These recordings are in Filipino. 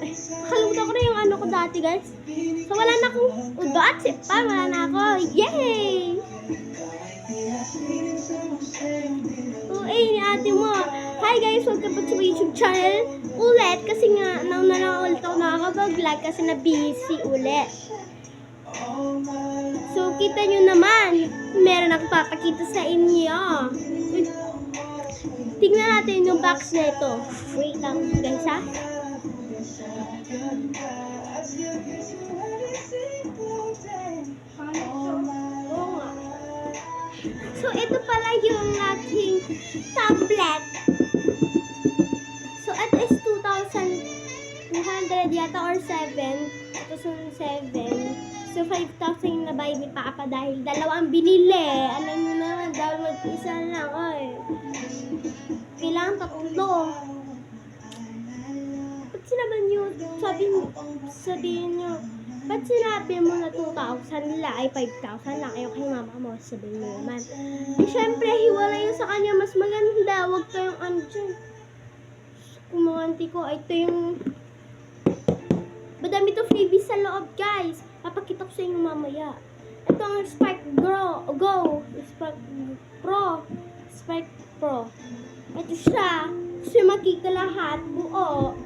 Nakalimutan ko na yung ano ko dati, guys. So, wala na akong ugat. Wala na ako. Yay! Uy, ni ate mo. Hi guys, welcome back to my YouTube channel. Ulit, kasi nga, nauna lang ulit ako nakakapag-vlog kasi na-busy ulit. So, kita nyo naman, meron akong papakita sa inyo. Tingnan natin yung box na ito. Wait lang, guys, ha? So, ito pala yung aking tablet. So, ito is 2,200 yata or 2007. So, 5,000 yung nabayad ni Papa dahil dalawang binili. Alam nyo naman, dahil mag-isa lang. Ay. Kailangan tatlo. Ba't sinabi nyo, sabihin nyo, ba't sinabi mo na 2,000 lang, ay 5,000 lang, ayaw kay mama mo, sabihin mo naman. Siyempre, hiwalay yun sa kanya, mas maganda, huwag kayong ano dyan. Kumanti ko, ito yung, madami to freebies sa loob, guys. Papakita ko sa inyo mamaya. Ito ang Spark Go, Spark Pro. Ito siya, kasi makita lahat, buo.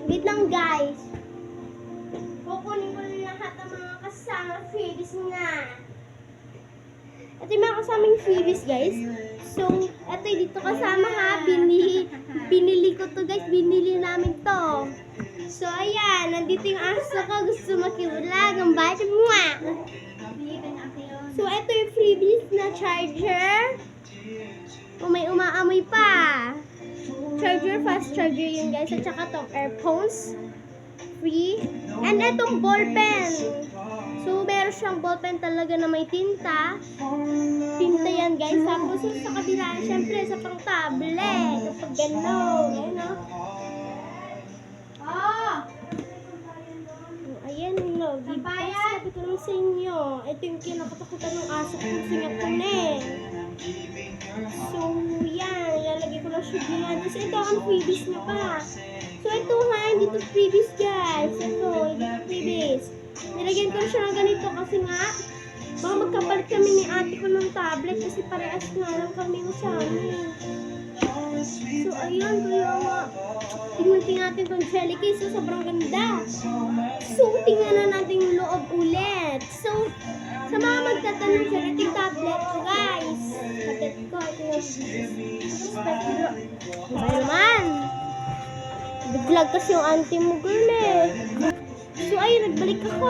Wait lang, guys. Kukunin ko na lahat ng mga kasama freebies nga. Ito yung mga kasamang freebies, guys. So, ito yung dito kasama ha. Binili ko to, guys. Binili namin to. So, ayan. Nandito yung aso ko. Gusto makiulag. Ang bata mo nga. So, ito yung freebies na charger. O, may umaamoy pa. Charger, fast charger yun, guys. At saka itong earphones. Free. And itong ballpen. So, meron siyang ballpen talaga na may tinta. Tinta yan, guys. Tapos, sa kabila, syempre, sa pang tablet. Kapag gano'n. Ayan, o. Ayan, no. Sabi ko naman sa inyo. Ito yung kinakatakutan ng aso ko. Gusto niya kunin. So, yan. Ilalagay ko lang siya dyan. Tapos, ito ang freebies niya pa. So, ito ha, hindi to freebies, guys. Ito, hindi to freebies. Nilagyan ko na siya ng ganito kasi nga, baka magkapalit kami ni ate ko ng tablet kasi parehas nga lang kami sa amin. So, ayun, kaya nga, tingnan natin itong jelly case. So, sobrang ganda. So, tingnan na natin yung loob ulit. So, sa mga magtatanong siya, ito yung tablet ko, guys. Tablet ko, ito yung spectrum. Ano naman? Nag-vlog kasi yung auntie mo, girl eh. So, ayun, nagbalik ako.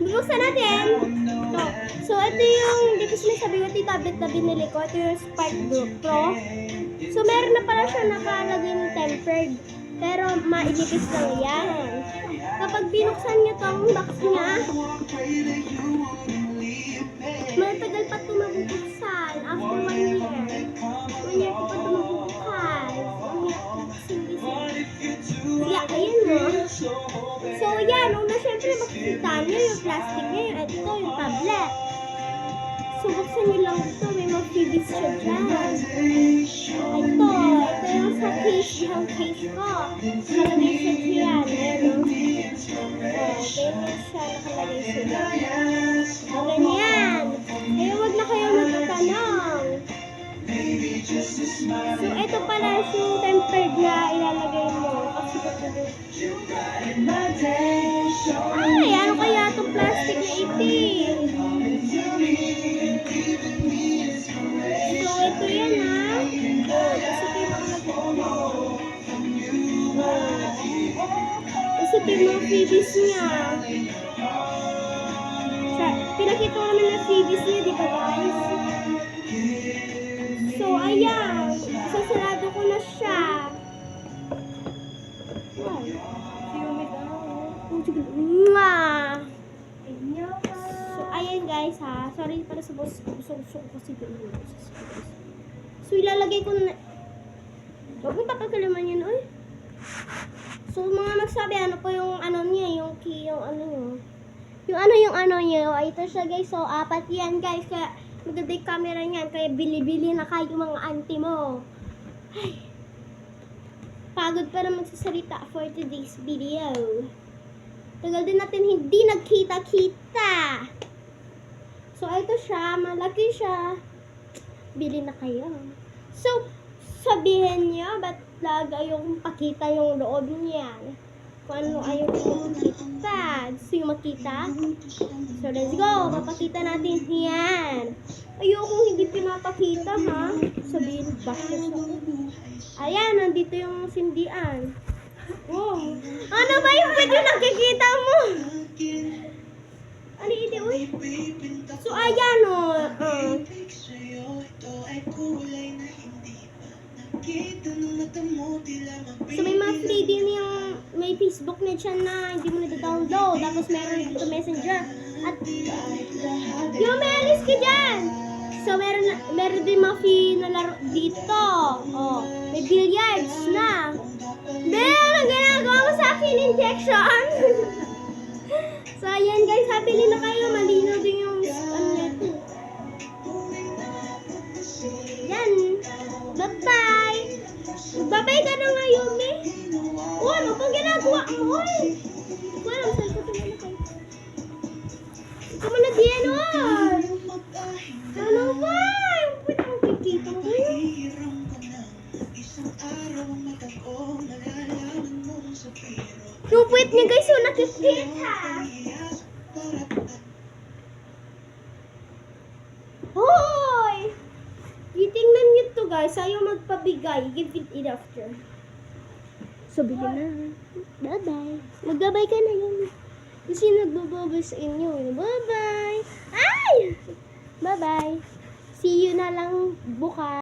Bubuksan natin. Ito. So, ito yung, hindi ko sinasabi ko, ito yung tablet na binili ko. Ito yung Spark Pro. So, meron na pala siya nakalagay ng tempered. Pero, mailipis lang yan. Kapag binuksan nyo itong box niya, matagal pa ito mabubuksan. After 1 year. 1 year ko pa ito mabubuksan. Yeah, ayun no. So, yan. Una, syempre, makikita nyo yung plastic niya. Ito, yung tablet. So, buksan nyo lang ito. May mga freebies siya dyan. Ito yung sa case. Yung case ko. Nakalagay siya dyan. Ayun no. Ganyan siya. Nakalagay siya dyan. O, ganyan. Ayun, wag na kayo magtatanong. So, ito pala yung tempered na ilalagay mo. Kasi ay, ano kaya itong plastic na itim? So, ito yan ha. Kasi ito yung nakalagay. Kasi ito yung mga freebies niya. Pinakita ko naman na freebies niya, di ba guys? So, ayan. Sasarado ko na siya. So, ayan guys ha. Sorry para sa boss. Gusto ko kasi doon. So, ilalagay ko na. Huwag mo papagalaman yun, oy. So, mga magsabi, ano po yung ano niya, yung key, yung ano nyo. Yung ano niya. Ito siya guys. So, 4 yan guys. Kaya, maganda yung camera niyan. Kaya, bili-bili na kayo mga auntie mo. Ay. Pagod pa na magsasalita for today's video. Tagal din natin hindi nagkita-kita. So, ito siya. Malaki siya. Bili na kayo. So, sabihin niyo, ba't lag ayong pakita yung loob niyan? Kung ano ayaw yung makita. Gusto yung makita? So, let's go. Papakita natin yan. Ayokong hindi pinapakita, ha? Sabihin, bash na siya. Ayan, nandito yung sindian. Wow. Ano ba yung video nakikita mo? Ano ito, uy? So, ayan, o. So, may mga free din yung may Facebook na siya na hindi mo na-download. Tapos, meron dito Messenger. At, yung may alis ka dyan. So, meron din mga free na laro dito. Oh, may billiards na. Then, ang ginagawa mo sa akin, injection. So, ayan guys, sabili na kayo. Malino din yung nito. Yan. Bye-bye. Bye-bye ka na nga, Yumi. Oh, ano pang ginagawa mo? Ikaw alam, saan ko tumala kayo? Ikaw mo na diyan, oh. Ano ba? Wait, ang kikita mo kayo. Yung puwit niya guys, yung nakikita. Hoy! Itingnan niyo to guys, ayaw magpabigay. Give it after. So, bili na. Bye-bye. Mag-bye ka na yun. Kasi nagbababay sa inyo. Bye-bye. Ay! Bye-bye. See you na lang bukas.